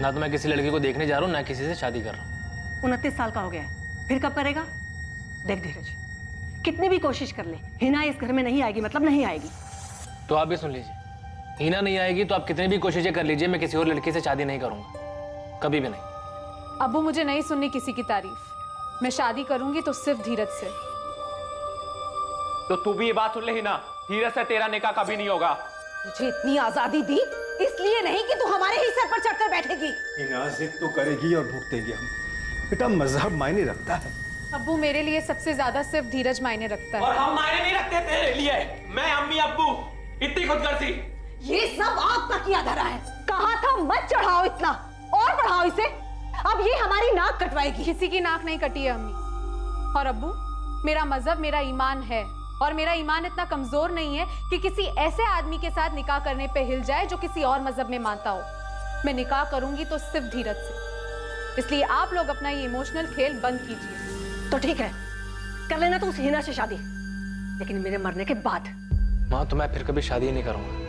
ना तो मैं किसी लड़की को देखने जा रहा हूँ, ना किसी से शादी कर रहा हूँ। 29 साल का हो गया है, फिर कब करेगा? देख धीरज, कितनी भी कोशिश कर ले, हिना इस घर में नहीं आएगी, मतलब नहीं आएगी। तो आप भी सुन लीजिए, हिना नहीं आएगी तो आप कितनी भी कोशिशें कर लीजिए, मैं किसी और लड़की से शादी नहीं करूंगा, कभी भी नहीं। अब्बू मुझे नहीं सुननी किसी की तारीफ, मैं शादी करूंगी तो सिर्फ धीरज से। तो तू भी ये बात सुन ले हिना, धीरज से तेरा निकाह कभी नहीं होगा। तुझे इतनी आजादी दी इसलिए नहीं कि तू हमारे ही सर पर चढ़कर बैठेगी। हिना जिद तो करेगी और भुगतेंगे हम। बेटा मजहब मायने रखता है। अब्बू मेरे लिए सबसे ज्यादा सिर्फ धीरज मायने रखता है। और हम मायने नहीं रखते तेरे लिए। मैं, अम्मी, अब्बू, इतनी खुदगर्जी। ये सब आपका किया धरा है। कहा था मत चढ़ाओ इतना, और बढ़ाओ इसे। अब ये हमारी नाक कटवाएगी। किसी की नाक नहीं कटी है अम्मी। और अब्बू, मेरा मजहब मेरा ईमान है, और मेरा ईमान इतना कमजोर नहीं है कि किसी ऐसे आदमी के साथ निकाह करने पे हिल जाए जो किसी और मजहब में मानता हो। मैं निकाह करूंगी तो सिर्फ धीरज से, इसलिए आप लोग अपना ये इमोशनल खेल बंद कीजिए। तो ठीक है, कर लेना तो उस हिना से शादी, लेकिन मेरे मरने के बाद। माँ, तो मैं फिर कभी शादी ही नहीं करूंगा।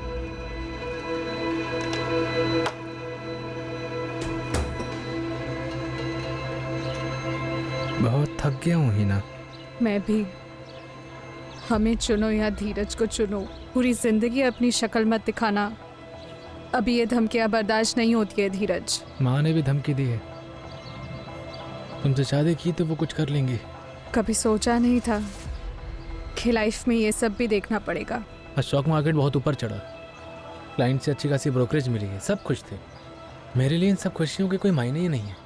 बहुत थक गया हूँ हिना। मैं भी। हमें चुनो या धीरज को चुनो, पूरी जिंदगी अपनी शक्ल मत दिखाना। अभी ये धमकियां बर्दाश्त नहीं होती है धीरज। माँ ने भी धमकी दी है, तुमसे शादी की तो वो कुछ कर लेंगी। कभी सोचा नहीं था कि लाइफ में ये सब भी देखना पड़ेगा। आज स्टॉक मार्केट बहुत ऊपर चढ़ा, क्लाइंट से अच्छी खासी ब्रोकरेज मिली है, सब खुश थे। मेरे लिए इन सब खुशियों के कोई मायने ही नहीं है।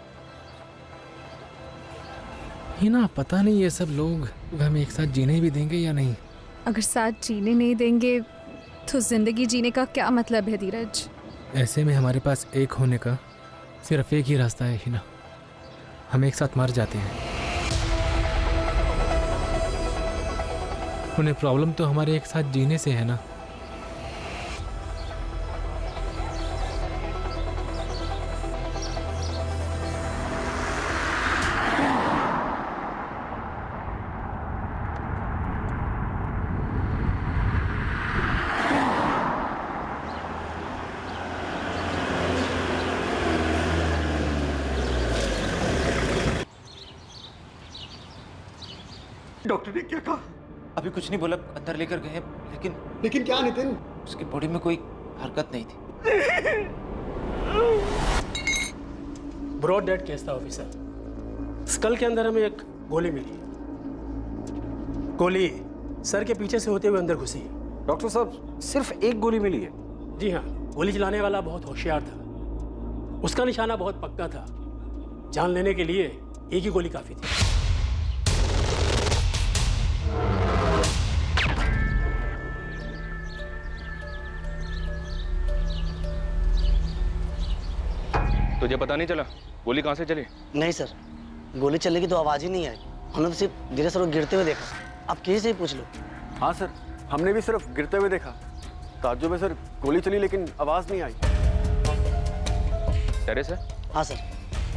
हिना, पता नहीं ये सब लोग हमें एक साथ जीने भी देंगे या नहीं। अगर साथ जीने नहीं देंगे तो जिंदगी जीने का क्या मतलब है धीरज? ऐसे में हमारे पास एक होने का सिर्फ एक ही रास्ता है हिना, हम एक साथ मर जाते हैं। उन्हें प्रॉब्लम तो हमारे एक साथ जीने से है ना। डॉक्टर ने क्या कहा? अभी कुछ नहीं बोला, अंदर लेकर गए, लेकिन क्या नितिन? उसकी बॉडी में कोई हरकत नहीं थी। ब्रॉड डेड केस था ऑफिसर। स्कल के अंदर हमें एक गोली मिली। गोली सर के पीछे से होते हुए अंदर घुसी। डॉक्टर साहब, सिर्फ एक गोली मिली है? जी हाँ, गोली चलाने वाला बहुत होशियार था, उसका निशाना बहुत पक्का था। जान लेने के लिए एक ही गोली काफी थी। तुझे पता नहीं चला गोली कहाँ से चली? नहीं सर, गोली चलने की तो आवाज ही नहीं आई। हमने तो सिर्फ धीरे सर को गिरते हुए देखा। आप किसी से ही पूछ लो। हाँ सर, हमने भी सिर्फ गिरते हुए देखा। ताज्जुब है सर, गोली चली लेकिन आवाज नहीं आई। टेरेस है? हाँ सर,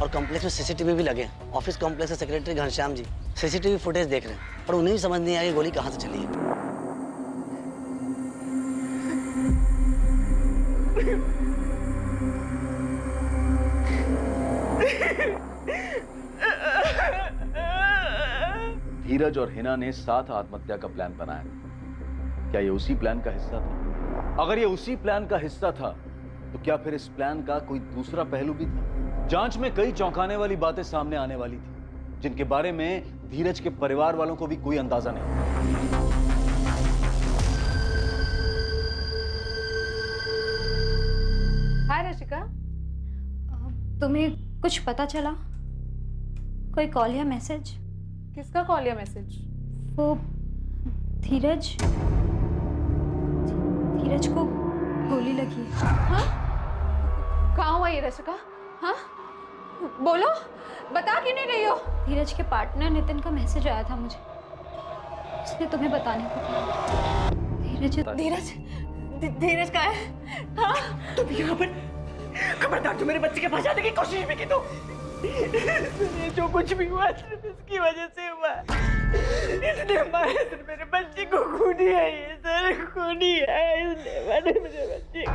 और कॉम्प्लेक्स में सीसीटीवी भी लगे हैं। ऑफिस कॉम्प्लेक्स के secretary Ghanshyam ji CCTV footage देख रहे हैं, पर उन्हें भी समझ नहीं आई गोली कहाँ से चली है। धीरज और हिना ने साथ आत्महत्या का प्लान बनाया। क्या ये उसी प्लान का हिस्सा था? अगर ये उसी प्लान का हिस्सा था तो क्या फिर इस प्लान का कोई दूसरा पहलू भी था? जांच में कई चौंकाने वाली बातें सामने आने वाली थी, जिनके बारे में धीरज के परिवार वालों को भी कोई अंदाजा नहीं। हाय रशिका, तुम्हें कुछ पता चला? कोई कॉल या मैसेज? किसका कॉल या मैसेज? वो धीरज को गोली लगी। हाँ? कहाँ हुआ ये रशिका? हाँ? बोलो, बता क्यों नहीं रही हो? धीरज के पार्टनर नितिन का मैसेज आया था मुझे, इसलिए तुम्हें बताने को था। धीरज कहाँ है? हाँ? तुम यहाँ पर खबरदार, जो मेरे बच्चे के पास जाने की कोशिश भी की तो जो कुछ भी हुआ सिर्फ इसकी वजह से हुआ। इसने मारा सर, मेरे बच्चे को खूनी है ये सर, खूनी है, इसने मारा मेरे बच्चे को।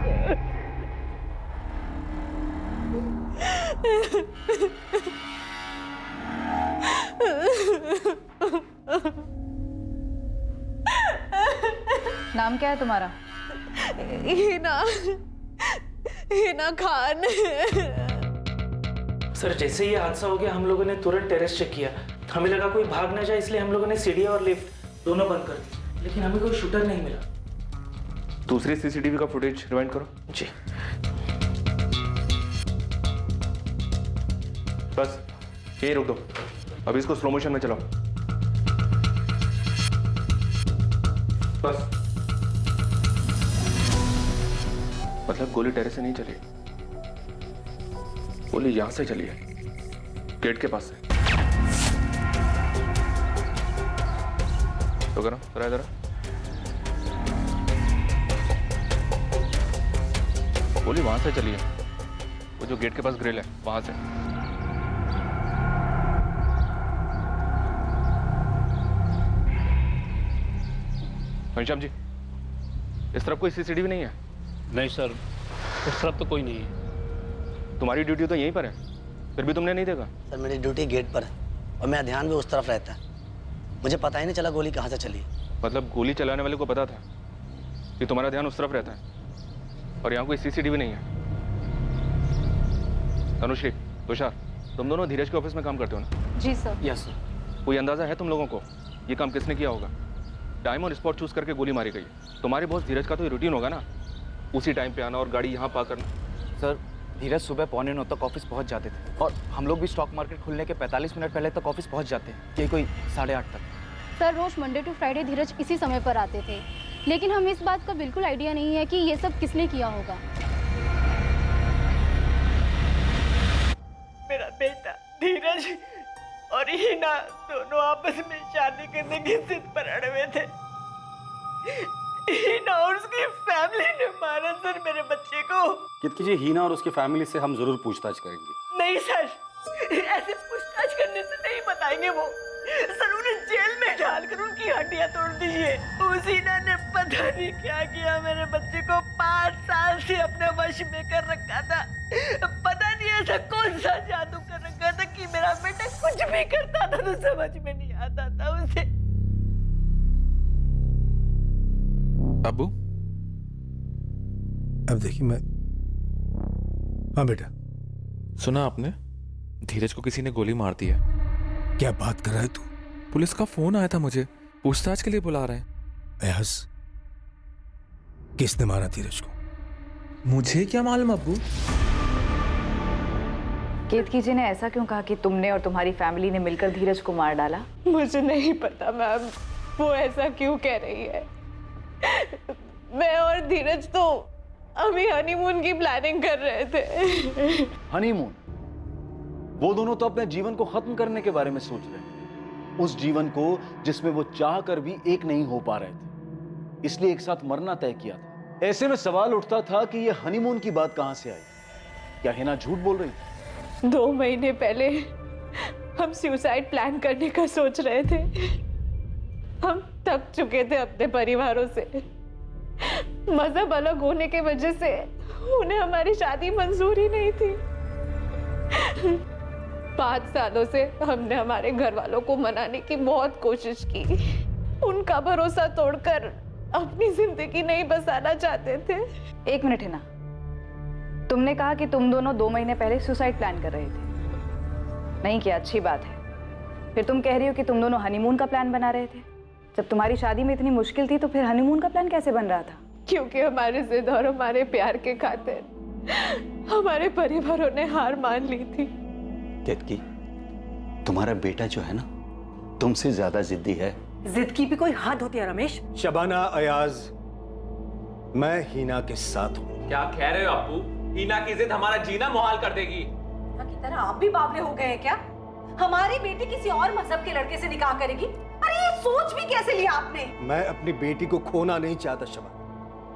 नाम क्या है तुम्हारा? हिना खान। सर जैसे ये हादसा हो गया हम लोगों ने तुरंत टेरेस चेक किया, हमें लगा कोई भाग ना जाए, इसलिए हम लोगों ने सीढ़ियाँ और लिफ्ट दोनों बंद कर दी, लेकिन हमें कोई शूटर नहीं मिला। दूसरी सीसीटीवी का फुटेज रिवाइंड करो। जी। बस यही रोक दो, अभी इसको स्लो मोशन में चलाओ। बस। मतलब गोली टेरेस से नहीं चली, गोली यहां से चली है, गेट के पास से। तो करो जरा जरा, गोली वहां से चली है, वो जो गेट के पास ग्रिल है वहां से। घनश्याम जी, इस तरफ कोई सीसीटीवी नहीं है? नहीं सर, उस तरफ तो कोई नहीं है। तुम्हारी ड्यूटी तो यहीं पर है, फिर भी तुमने नहीं देखा? सर मेरी ड्यूटी गेट पर है और मेरा ध्यान भी उस तरफ रहता है, मुझे पता ही नहीं चला गोली कहाँ से चली। मतलब गोली चलाने वाले को पता था कि तुम्हारा ध्यान उस तरफ रहता है और यहाँ कोई सीसीटीवी नहीं है। तनुश्री, तुषार, तुम दोनों धीरज के ऑफिस में काम करते हो ना? जी सर। Yes sir. कोई अंदाजा है तुम लोगों को ये काम किसने किया होगा? टाइम और स्पॉट चूज करके गोली मारी गई। तुम्हारे बॉस धीरज का तो रूटीन होगा ना, उसी टाइम पे आना और गाड़ी यहाँ पार्क करना। सर धीरज सुबह 8:45 तक ऑफिस पहुँच जाते थे और हम लोग भी स्टॉक मार्केट खुलने के 45 मिनट पहले तक ऑफिस पहुँच जाते हैं, ये कोई 8:30 तक। सर रोज मंडे टू फ्राइडे धीरज इसी समय पर आते थे, लेकिन हमें इस बात का बिल्कुल आइडिया नहीं है कि ये सब किसने किया होगा। मेरा बेटा धीरज और हिना दोनों आपस में शादी करने की जिद पर अड़े हुए थे। हिना और उसकी फैमिली ने मारा सर मेरे बच्चे को। कितकी जी, हीना और उसकी फैमिली से हम जरूर पूछताछ करेंगे। नहीं सर, ऐसे पूछताछ करने से नहीं बताएंगे वो। सर उन्हें जेल में डालकर उनकी हड्डियां तोड़ दीजिए। उस हिना ने पता नहीं क्या किया, मेरे बच्चे को 5 साल से अपने वश में कर रखा था। पता नहीं ऐसा कौन सा जादू कर रखा था कि मेरा बेटा कुछ भी करता था तो समझ में नहीं आता था उसे। अब्बू, अब देखिए मैं, हाँ बेटा, सुना आपने? धीरज को किसी ने गोली मार दी है। क्या बात कर रहा है तू? पुलिस का फोन आया था मुझे, पूछताछ के लिए बुला रहे हैं। अयाज, किसने मारा धीरज को? मुझे क्या मालूम अब्बू। केतकी जी ने ऐसा क्यों कहा कि तुमने और तुम्हारी फैमिली ने मिलकर धीरज को मार डाला? मुझे नहीं पता मैम, वो ऐसा क्यों कह रही है। मैं और धीरज तो अभी हनीमून की प्लानिंग कर रहे थे। हनीमून? वो दोनों तो अपने जीवन को खत्म करने के बारे में सोच रहे थे, उस जीवन को जिसमें वो चाह कर भी एक नहीं हो पा रहे थे, इसलिए एक साथ मरना तय किया था। ऐसे में सवाल उठता था कि ये हनीमून की बात कहां से आई? क्या हिना झूठ बोल रही थी? 2 महीने पहले हम सुसाइड प्लान करने का सोच रहे थे। हम थक चुके थे अपने परिवारों से। मजहब अलग होने की वजह से उन्हें हमारी शादी मंजूर ही नहीं थी। 5 सालों से हमने हमारे घर वालों को मनाने की बहुत कोशिश की। उनका भरोसा तोड़कर अपनी जिंदगी नहीं बसाना चाहते थे। 1 मिनट है ना, तुमने कहा कि तुम दोनों 2 महीने पहले सुसाइड प्लान कर रहे थे। नहीं किया, अच्छी बात है। फिर तुम कह रही हो कि तुम दोनों हनीमून का प्लान बना रहे थे। जब तुम्हारी शादी में इतनी मुश्किल थी तो फिर हनीमून का प्लान कैसे बन रहा था? क्योंकि हमारे जिद और हमारे प्यार के खातिर हमारे परिवारों ने हार मान ली थी। केतकी, तुम्हारा बेटा जो है ना, तुमसे ज्यादा जिद्दी है। जिद की भी कोई हद होती है रमेश। शबाना, अयाज, मैं हीना के साथ हूँ। क्या कह रहे हो अप्पू? हीना की जिद हमारा जीना मुहाल कर देगी। की तरह आप भी बावले हो गए हैं क्या? हमारी बेटी किसी और मजहब के लड़के से निकाह करेगी? अरे ये सोच भी कैसे लिया आपने? मैं अपनी बेटी को खोना नहीं चाहता शबाना।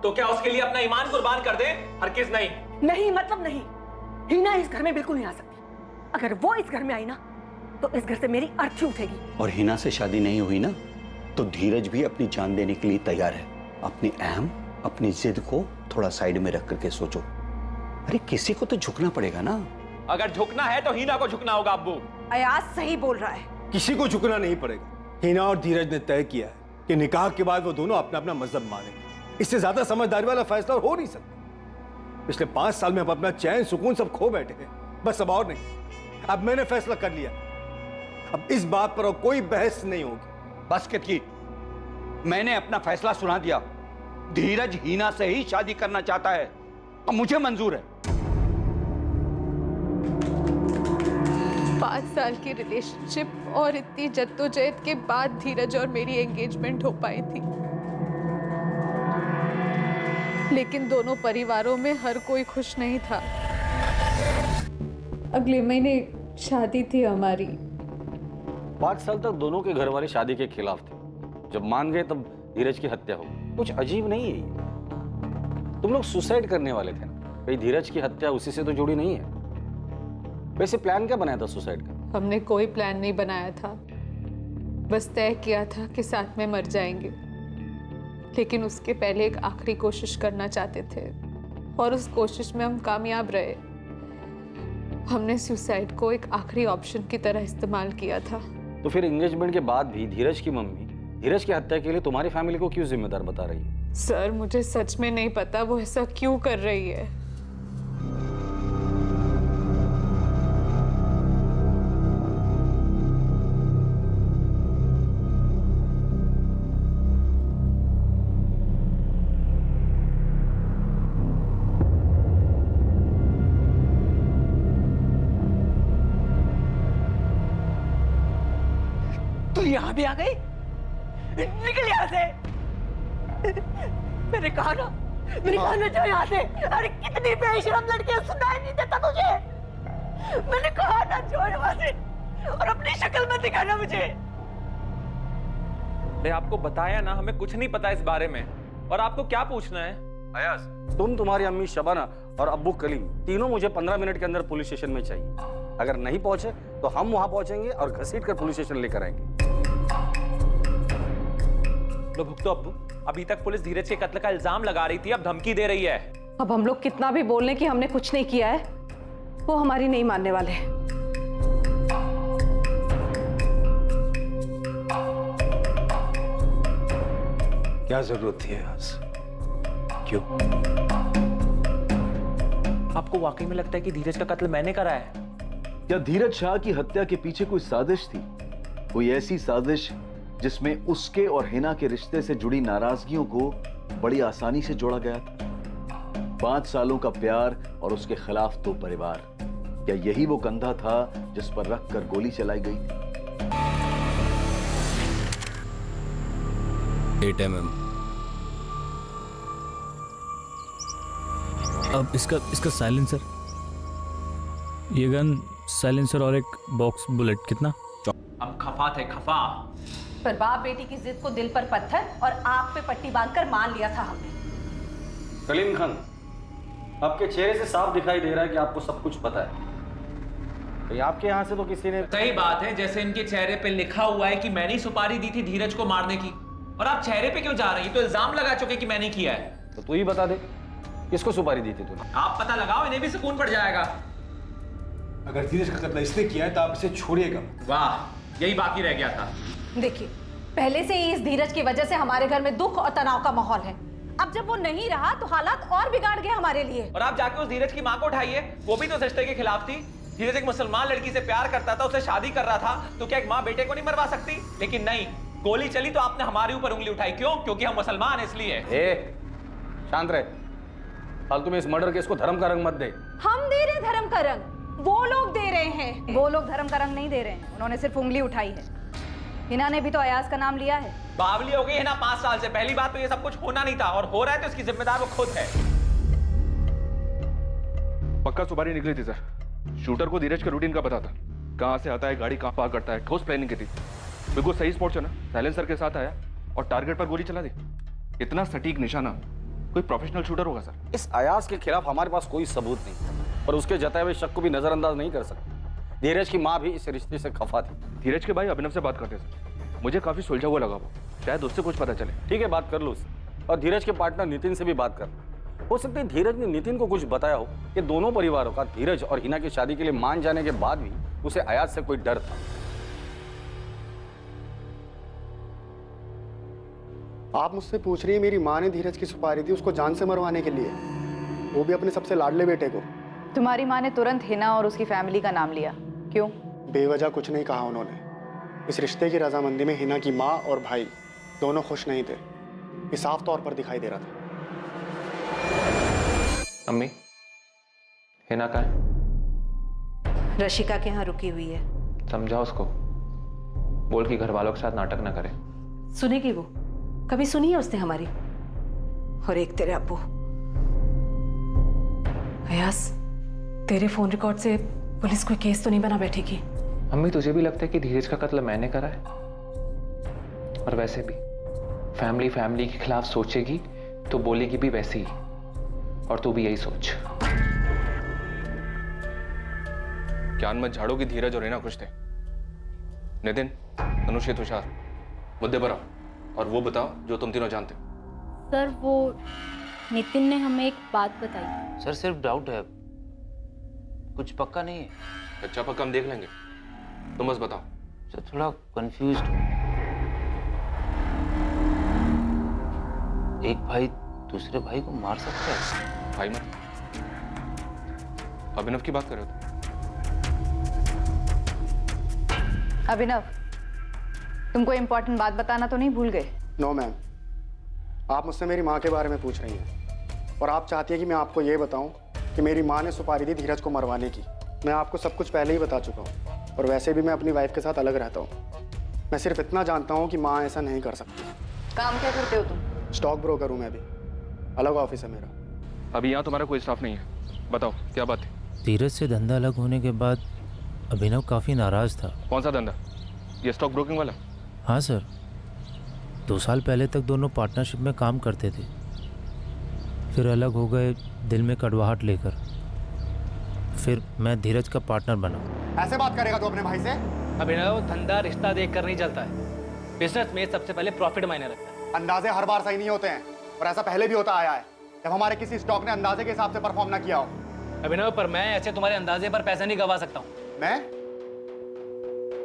तो क्या उसके लिए अपना ईमान कुर्बान कर दे? हरगिज़ नहीं। नहीं मतलब नहीं। हीना इस घर में बिल्कुल नहीं आ सकती। अगर वो इस घर में आई ना तो इस घर से मेरी अर्थी उठेगी। और हिना से शादी नहीं हुई ना तो धीरज भी अपनी जान देने के लिए तैयार है। अपनी अहम, अपनी जिद को थोड़ा साइड में रख करके सोचो। अरे किसी को तो झुकना पड़ेगा ना। अगर झुकना है तो हीना को झुकना होगा अब्बू। अयाज सही बोल रहा है। किसी को झुकना नहीं पड़ेगा। हिना और धीरज ने तय किया है कि निकाह के बाद वो दोनों अपना अपना मजहब मानेंगे। इससे ज्यादा समझदारी वाला फैसला हो नहीं सकता। पिछले 5 साल में हम अपना चैन सुकून सब खो बैठे हैं, बस अब और नहीं। अब मैंने फैसला कर लिया, अब इस बात पर और कोई बहस नहीं होगी। बस कितकी, मैंने अपना फैसला सुना दिया। धीरज हीना से ही शादी करना चाहता है और मुझे मंजूर है। 5 साल की रिलेशनशिप और इतनी जद्दोजहद के बाद धीरज और मेरी एंगेजमेंट हो पाई थी, लेकिन दोनों परिवारों में हर कोई खुश नहीं था। अगले महीने शादी थी हमारी। 5 साल तक दोनों के घर वाले शादी के खिलाफ थे। जब मान गए तब धीरज की हत्या हो गई। कुछ अजीब नहीं है ये। तुम लोग सुसाइड करने वाले थे ना, कहीं धीरज की हत्या उसी से तो जुड़ी नहीं है। वैसे प्लान क्या बनाया था सुसाइड का? हमने कोई प्लान नहीं बनाया था, बस तय किया था कि साथ में मर जाएंगे, लेकिन उसके पहले एक आखिरी कोशिश करना चाहते थे और उस कोशिश में हम कामयाब रहे। हमने सुसाइड को एक आखिरी ऑप्शन की तरह इस्तेमाल किया था। तो फिर एंगेजमेंट के बाद भी धीरज की मम्मी धीरज की हत्या के लिए तुम्हारी फैमिली को क्यों जिम्मेदार बता रही है? सर, मुझे सच में नहीं पता वो ऐसा क्यों कर रही है। तू यहाँ भी आ गई? निकल यहाँ से। मैंने कहा ना जो यहाँ से। अरे कितनी बेशरम लड़की है, सुनाई नहीं देता तुझे? मैंने कहा ना जो यहाँ से, और अपनी शक्ल में दिखाना मुझे। अरे आपको बताया ना, हमें कुछ नहीं पता इस बारे में, और आपको क्या पूछना है? अयाज, तुम, तुम्हारी अम्मी शबाना और अब्बू कलीम तीनों मुझे 15 मिनट के अंदर पुलिस स्टेशन में चाहिए। अगर नहीं पहुंचे तो हम वहां पहुंचेंगे और घसीट कर पुलिस स्टेशन लेकर आएंगे। लो भुगतो अब्बू। अभी तक पुलिस धीरज के कत्ल का इल्जाम लगा रही थी, अब धमकी दे रही है। अब हम लोग कितना भी बोल लें कि हमने कुछ नहीं किया है, वो हमारी नहीं मानने वाले। क्या जरूरत थी आज? क्यों? आपको वाकई में लगता है कि धीरज का कत्ल मैंने करा है? क्या धीरज शाह की हत्या के पीछे कोई साजिश थी? कोई ऐसी साजिश जिसमें उसके और हिना के रिश्ते से जुड़ी नाराजगियों को बड़ी आसानी से जोड़ा गया था? 5 सालों का प्यार और उसके खिलाफ 2 परिवार, क्या यही वो कंधा था जिस पर रखकर गोली चलाई गई थी? 8 mm। अब इसका साइलेंसर, ये गन, साइलेंसर और एक बॉक्स बुलेट, कितना? हम खफा थे, खफा। पर बाप बेटी की जिद को दिल पर पत्थर और आंख पे पट्टी बांधकर मान लिया था हमने। कलीम खान, आपके चेहरे से साफ दिखाई दे रहा है कि आपको सब कुछ पता है। तो आपके यहाँ से तो किसी ने... सही बात है, जैसे इनके चेहरे पे लिखा हुआ है कि मैंने सुपारी दी थी धीरज को मारने की। और आप चेहरे पे क्यों जा रही है? तो इल्जाम लगा चुके कि मैंने किया है। तो तू ही बता दे, किसको सुपारी दी थी तूने? आप पता लगाओ, इन्हें भी सुकून पड़ जाएगा। अगर धीरज का कत्ल इसने किया है तो आप इसे छोड़िएगा। वाह, यही बाकी रह गया था। देखिए, पहले से ही इस धीरज की वजह से हमारे घर में दुख और तनाव का माहौल है। अब जब वो नहीं रहा तो हालात और बिगाड़ गए हमारे लिए। और आप जाके उस धीरज की माँ को उठाइए, वो भी तो रिश्ते के खिलाफ थी। धीरज एक मुसलमान लड़की से प्यार करता था, उससे शादी कर रहा था, तो क्या एक माँ बेटे को नहीं मरवा सकती? लेकिन नहीं, गोली चली तो आपने हमारे ऊपर उंगली उठाई। क्यों? क्योंकि हम मुसलमान इसलिए। शांत रहे, फालतू में इस मर्डर केस को धर्म का रंग मत दे। हम दे रहे धर्म का रंग, वो लोग दे रहे हैं। वो लोग धर्म का रंग नहीं दे रहे हैं, उन्होंने सिर्फ उंगली उठाई है। हिना ने भी तो अयाज का नाम लिया है। बावली हो गई है ना 5 साल से। पहली बात तो ये सब कुछ होना नहीं था, और हो रहा है तो इसकी जिम्मेदार वो खुद है। पक्का सुपारी निकली थी सर। शूटर को धीरज का रूटीन का पता था, कहां से आता है, गाड़ी कहां पार्क करता है, ठोस प्लानिंग की थी। बिल्कुल सही स्पॉट चुना, साइलेंसर के साथ आया और टारगेट पर गोली चला दी। इतना सटीक निशाना कोई प्रोफेशनल शूटर होगा सर। इस अयाज के खिलाफ हमारे पास कोई सबूत नहीं, पर उसके जताए हुए शक को भी नजरअंदाज नहीं कर सकते। धीरज की माँ भी इस रिश्ते से खफा थी। धीरज के भाई अभिनव से बात करते सर, मुझे काफी सुलझा हुआ लगा वो, शायद उससे कुछ पता चले। ठीक है, बात कर लो उससे, और धीरज के पार्टनर नितिन से भी बात कर। हो सकता है धीरज ने नितिन को कुछ बताया हो कि दोनों परिवारों का धीरज और हिना की शादी के लिए मान जाने के बाद भी उसे अयाज से कोई डर था। आप मुझसे पूछ रही है मेरी माँ ने धीरज की सुपारी दी उसको जान से मरवाने के लिए, वो भी अपने सबसे लाडले बेटे को। तुम्हारी माँ ने तुरंत हिना और उसकी फैमिली का नाम लिया, क्यों? बेवजह कुछ नहीं कहा उन्होंने। इस रिश्ते की रजामंदी में हिना की माँ और भाई दोनों खुश नहीं थे, ये साफ तौर पर दिखाई दे रहा था। अम्मी, हिना कहाँ है? रशिका के यहाँ रुकी हुई है। समझा उसको, बोल कि घर वालों के साथ नाटक ना करे। सुनेगी वो? कभी सुनी है उसने हमारी? और एक तेरे अब्बू। अयास, तेरे फोन रिकॉर्ड से पुलिस कोई केस तो नहीं बना बैठेगी? अम्मी, तुझे भी लगता है कि धीरज का कत्ल मैंने करा है? और वैसे भी फैमिली के खिलाफ सोचेगी तो बोलेगी भी वैसे ही, और तू भी यही सोच। ज्ञान मत झाड़ो कि धीरज और हिना खुश थे। नितिन, तनुषी, तुषार, मुद्दे पर आओ और वो बताओ जो तुम तीनों जानते हो। सर, वो नितिन ने हमें एक बात बताई। सर सिर्फ डाउट है, कुछ पक्का नहीं है। अच्छा पक्का हम देख लेंगे, तुम बस बताओ। सर थोड़ा कंफ्यूज्ड हूँ। एक भाई दूसरे भाई को मार सकता है? भाई मत, अभिनव की बात कर रहे हो? अभिनव, तुम कोई इंपॉर्टेंट बात बताना तो नहीं भूल गए? नो मैम, आप मुझसे मेरी माँ के बारे में पूछ रही हैं और आप चाहती हैं कि मैं आपको ये बताऊं कि मेरी माँ ने सुपारी दी धीरज को मरवाने की। मैं आपको सब कुछ पहले ही बता चुका हूँ और वैसे भी मैं अपनी वाइफ के साथ अलग रहता हूँ। मैं सिर्फ इतना जानता हूँ कि माँ ऐसा नहीं कर सकती। काम क्या करते हो तुम? स्टॉक ब्रोकर हूँ मैं भी, अलग ऑफिस है मेरा। अभी यहाँ तुम्हारा कोई स्टाफ नहीं है, बताओ क्या बात है? धीरज से धंधा अलग होने के बाद अभिनव काफ़ी नाराज़ था। कौन सा धंधा? ये स्टॉक ब्रोकिंग वाला? हाँ सर, 2 साल पहले तक दोनों पार्टनरशिप में काम करते थे, फिर अलग हो गए दिल में कड़वाहट लेकर। फिर मैं धीरज का पार्टनर बना। ऐसे बात करेगा तू अपने भाई से? अभिनव, धंधा रिश्ता देखकर नहीं चलता है। बिजनेस में सबसे पहले प्रॉफिट मायने रखता है। अंदाजे हर बार सही नहीं होते हैं और ऐसा पहले भी होता आया है जब हमारे किसी स्टॉक ने अंदाजे के हिसाब से परफॉर्म ना किया हो। अभिनव, पर मैं ऐसे तुम्हारे अंदाजे पर पैसा नहीं गवा सकता हूँ। मैं?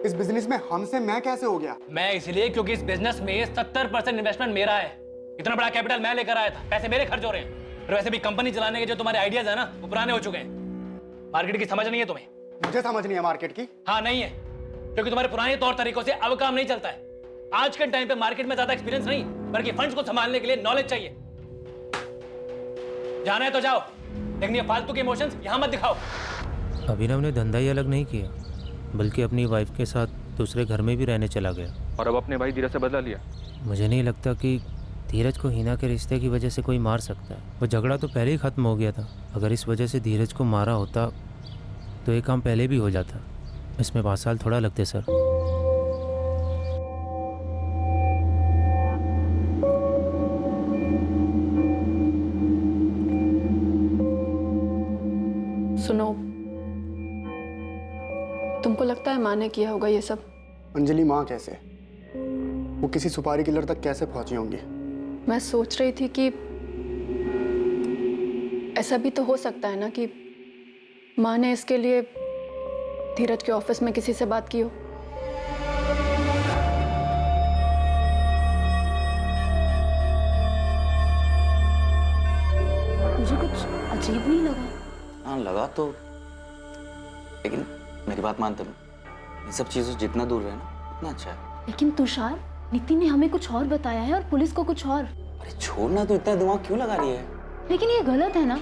इस बिजनेस में हमसे मैं कैसे हो गया? मैं इसलिए क्योंकि इस बिजनेस में 70% इन्वेस्टमेंट मेरा है। इतना बड़ा कैपिटल मैं लेकर आया था, पैसे मेरे खर्च हो रहे हैं। और वैसे भी कंपनी चलाने के जो तुम्हारे आइडियाज है ना, वो पुराने हो चुके हैं। मार्केट की समझ नहीं है तुम्हें? मुझे समझ नहीं है मार्केट की। हाँ नहीं है, क्योंकि तुम्हारे पुराने तौर तरीकों से अब काम नहीं चलता है। आज के टाइम पे मार्केट में ज्यादा एक्सपीरियंस नहीं, बल्कि फंड्स को संभालने के लिए नॉलेज चाहिए। जाना है तो जाओ, लेकिन ये फालतू के इमोशंस यहां मत दिखाओ। अभिनव ने धंधा ही अलग नहीं किया, बल्कि अपनी वाइफ के साथ दूसरे घर में भी रहने चला गया। और अब अपने भाई धीरज से बदला लिया। मुझे नहीं लगता कि धीरज को हिना के रिश्ते की वजह से कोई मार सकता है। वो झगड़ा तो पहले ही खत्म हो गया था। अगर इस वजह से धीरज को मारा होता तो ये काम पहले भी हो जाता। इसमें 5 साल थोड़ा लगते सर। सुनो, तुमको लगता है माँ ने किया होगा ये सब? अंजलि, माँ कैसे? वो किसी सुपारी किलर तक कैसे पहुंची होंगी? मैं सोच रही थी कि ऐसा भी तो हो सकता है ना कि माँ ने इसके लिए धीरज के ऑफिस में किसी से बात की हो। मुझे कुछ अजीब नहीं लगा। हाँ लगा तो, लेकिन मेरी बात मानते हो, इन सब चीजों से जितना दूर रहे ना उतना अच्छा है। लेकिन तुषार, नितिन ने हमें कुछ और बताया है और पुलिस को कुछ और। अरे छोड़ना, तो इतना दिमाग क्यों लगा रही है? लेकिन ये गलत है ना,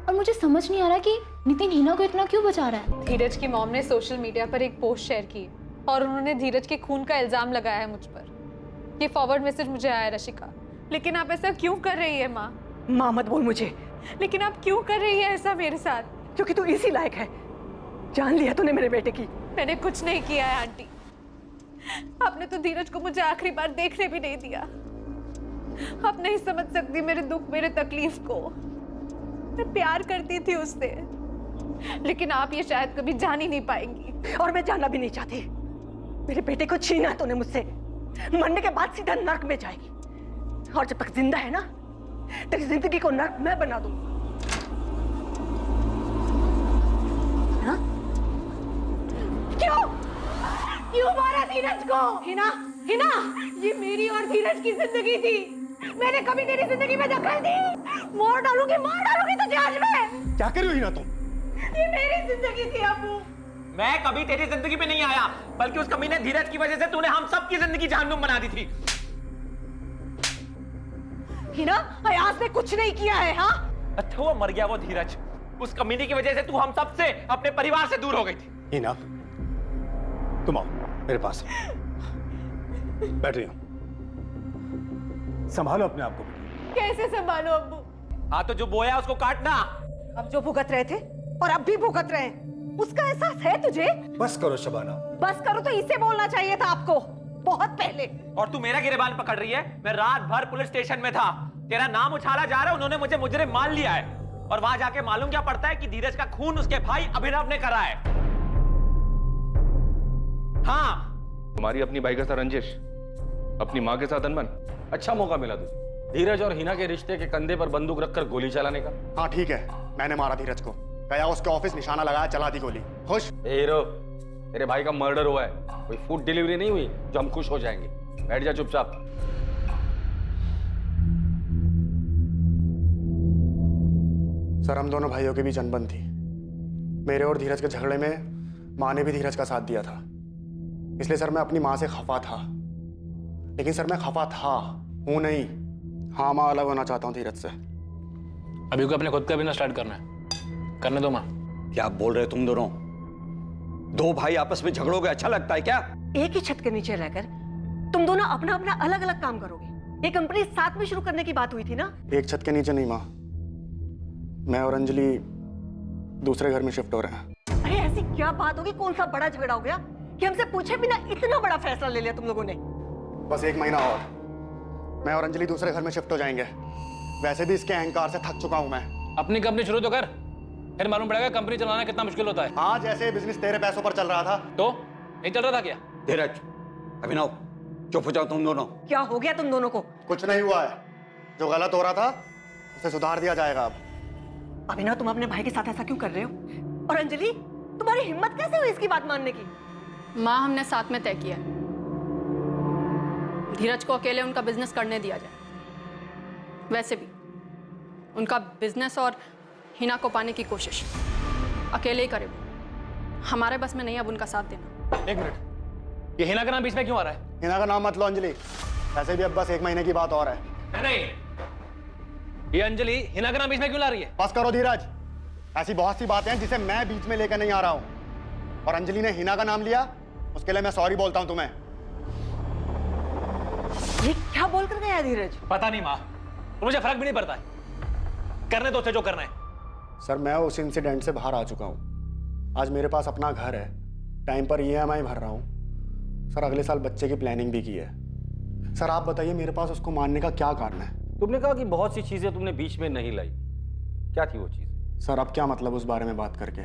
और मुझे समझ नहीं आ रहा कि नितिन हिना को इतना क्यों बचा रहा है। धीरज की मॉम ने सोशल मीडिया पर एक पोस्ट शेयर की और उन्होंने धीरज के खून का इल्जाम लगाया है मुझ पर। ये फॉरवर्ड मैसेज मुझे आया रशिका। लेकिन आप ऐसा क्यों कर रही है माँ? माँ मत बोल मुझे। लेकिन आप क्यों कर रही है ऐसा मेरे साथ? क्योंकि तू इसी लायक है। जान लिया तूने मेरे बेटे की। मैंने कुछ नहीं किया है आंटी। आपने तो धीरज को मुझे आखिरी बार देखने भी नहीं दिया। आप नहीं समझ सकती मेरे दुख, मेरे तकलीफ को। मैं प्यार करती थी उससे, लेकिन आप ये शायद कभी जान ही नहीं पाएंगी। और मैं जानना भी नहीं चाहती। मेरे बेटे को छीना है तूने मुझसे, मरने के बाद सीधा नर्क में जाएगी। और जब तक जिंदा है ना, तेरी जिंदगी को नर्क मैं बना दूं। हाँ? क्यों मारा धीरज को? हिना, हिना, ये मेरी और धीरज की जिंदगी थी। मैंने कभी तेरी जिंदगी में दखल दी? मार डालूंगी तुझे आज मैं। क्या कर रही हो हिना तुम? ये मेरी जिंदगी थी अबू। मैं कभी तेरी जिंदगी में नहीं आया, बल्कि उस कमीने धीरज की वजह से तूने हम सबकी जिंदगी जहन्नुम बना दी थी। हिना, अयाज ने कुछ नहीं किया है। हाँ, अच्छा वो मर गया वो धीरज। उस कमीने की वजह से तू हम सबसे, अपने परिवार से दूर हो गई थी। हिना, तुम आओ मेरे पास। बैठ रही हो, संभालो अपने आप को। कैसे संभालो अब्बू? हाँ तो जो बोया उसको काटना। अब जो भुगत रहे थे और अब भी भुगत रहे हैं, उसका एहसास है तुझे? बस करो शबाना। बस करो तो इसे बोलना चाहिए था आपको बहुत पहले। और तू मेरा गिरेबान पकड़ रही है। मैं रात भर पुलिस स्टेशन में था, तेरा नाम उछाला जा रहा है। उन्होंने मुझे मुजरिम मान लिया है और वहां जाके मालूम क्या पड़ता है कि धीरज का खून उसके भाई अभिनव ने करा है। हाँ, तुम्हारी अपनी भाई के साथ रंजिश, अपनी माँ के साथ अनबन। अच्छा मौका मिला तुझे धीरज और हिना के रिश्ते के कंधे पर बंदूक रखकर गोली चलाने का। हाँ ठीक है, मैंने मारा धीरज को, गया उसके ऑफिस, निशाना लगाया, चला दी गोली। खुश? हीरो, तेरे भाई का मर्डर हुआ है, कोई फूड डिलीवरी नहीं हुई जो हम खुश हो जाएंगे। बैठ जा चुपचाप। सर, हम दोनों भाइयों के बीच अनबन थी। मेरे और धीरज के झगड़े में माँ ने भी धीरज का साथ दिया था, इसलिए सर मैं अपनी माँ से खफा था। लेकिन सर मैं खफा था, हूं नहीं। हाँ, माँ अलग होना चाहता हूँ धीरज से। अभी को अपने खुद का बिजनेस स्टार्ट करना है, करने दो माँ। क्या बोल रहे हो तुम दोनों? दो भाई आपस में झगड़ोगे अच्छा लगता है क्या? एक ही छत के नीचे रहकर तुम दोनों अपना अपना अलग अलग काम करोगे। ये कंपनी साथ में शुरू करने की बात हुई थी ना? एक छत के नीचे नहीं माँ, मैं और अंजलि दूसरे घर में शिफ्ट हो रहे हैं। अरे ऐसी क्या बात होगी? कौन सा बड़ा झगड़ा हो गया कि हमसे पूछे बिना इतना बड़ा फैसला ले लिया तुम लोगों ने? बस 1 महीना और, मैं और अंजलि दूसरे घर में शिफ्ट हो जाएंगे। वैसे भी इसके अहंकार से थक चुका हूं मैं। अपनी कंपनी शुरू तो कर, फिर मालूम पड़ेगा कंपनी चलाना कितना मुश्किल होता है। हाँ, जैसे बिजनेस तेरे पैसों पर चल रहा था। तो नहीं चल रहा था क्या? धीरज, अभिनव, चुप हो जाओ तुम दोनों। क्या हो गया तुम दोनों को? कुछ नहीं हुआ है, जो गलत हो रहा था उसे सुधार दिया जाएगा अब। अभिनव, तुम अपने भाई के साथ ऐसा क्यों कर रहे हो? और अंजलि, तुम्हारी हिम्मत कैसे हुई इसकी बात मानने की? माँ, हमने साथ में तय किया है, धीरज को अकेले उनका बिजनेस करने दिया जाए। वैसे भी उनका बिजनेस और हिना को पाने की कोशिश अकेले ही करे वो। हमारे बस में नहीं अब उनका साथ देना। 1 मिनट, ये हिना का नाम बीच में क्यों आ रहा है? हिना का नाम मत लो अंजलि, वैसे भी अब बस 1 महीने की बात और है। नहीं, ये अंजलि हिना का नाम बीच में क्यों ला रही है? बस करो धीरज, ऐसी बहुत सी बातें हैं जिसे मैं बीच में लेकर नहीं आ रहा हूं। और अंजलि ने हिना का नाम लिया, उसके लिए मैं सॉरी बोलता हूं तुम्हें। ये क्या बोल कर गया धीरज? पता नहीं माँ, मुझे फर्क भी नहीं पड़ता है, करने दो उसे जो करना है। सर, मैं उस इंसिडेंट से बाहर आ चुका हूं। आज मेरे पास अपना घर है, टाइम पर EMI भर रहा हूं। सर, अगले साल बच्चे की प्लानिंग भी की है। सर, आप बताइए मेरे पास उसको मारने का क्या कारण है? तुमने कहा कि बहुत सी चीजें तुमने बीच में नहीं लाई, क्या थी वो चीज? सर, अब क्या मतलब उस बारे में बात करके?